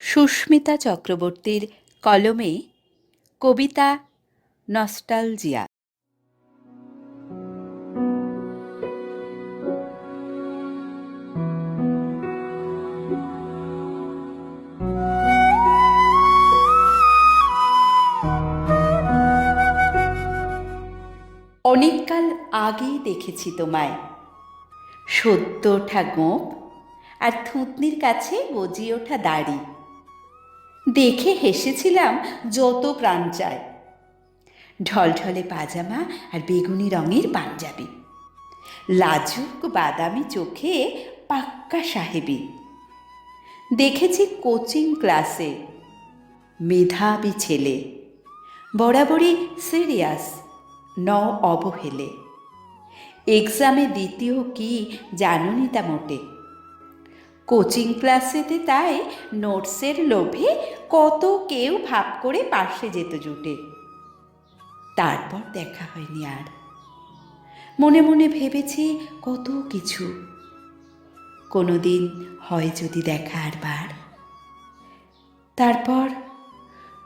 সুস্মিতা চক্রবর্তীর কলমে কবিতা নস্টালজিয়া। অনেককাল আগেই দেখেছি তোমায়, সদ্য ওঠা গোঁপ আর থুতনির কাছে গজিয়ে ওঠা দাড়ি। দেখে হেসেছিলাম যত প্রাণ চায়। ঢলঢলে পাজামা আর বেগুনি রঙের পাঞ্জাবি, লাজুক বাদামি চোখে পাক্কা সাহেবি। দেখেছি কোচিং ক্লাসে মেধাবী ছেলে, বরাবরই সিরিয়াস, ন অবহেলে। এক্সামে দ্বিতীয় কি জানুনি তা মোটে। কোচিং ক্লাসেতে তাই নোটসের লোভে কত কেউ ভাব করে পাশে যেত জুটে। তারপর দেখা হয়নি আর। মনে মনে ভেবেছি কত কিছু, কোনোদিন হয় যদি দেখা আর বার। তারপর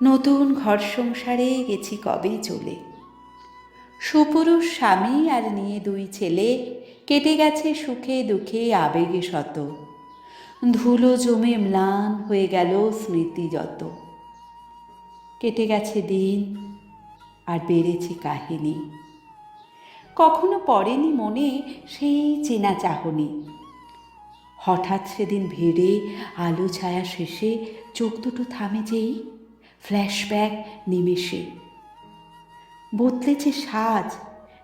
নতুন ঘর সংসারে গেছি কবে চলে। সুপুরুষ স্বামী আর নিয়ে দুই ছেলে, কেটে গেছে সুখে দুঃখে আবেগে শত। ধুলো জমে ম্লান হয়ে গেল স্মৃতি যত। কেটে গেছে দিন আর বেড়েছে কাহিনী। কখনো পড়েনি মনে সেই চেনা চাহনি। হঠাৎ সেদিন ভিড়ে আলো ছায়া শেষে চোখ দুটো থামে যেই, ফ্ল্যাশব্যাক নিমেষে। বদলেছে সাজ,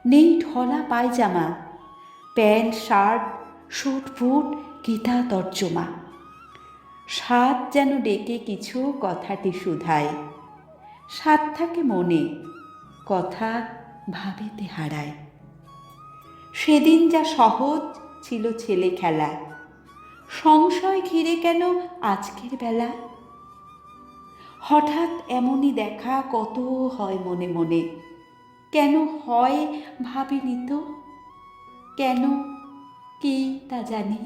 নেই ঢলা পায়জামা, pant shirt suit boot Gita তর্জমা। স্বাদ যেন ডেকে কিছু কথাটি শুধায়। স্বাদ থাকে মনে, কথা ভাবেতে হারায়। সেদিন যা সহজ ছিল ছেলে খেলা, সংশয় ঘিরে কেন আজকের বেলা। হঠাৎ এমনই দেখা কত হয় মনে মনে, কেন হয় ভাবিনি তো, কেন কি তা জানি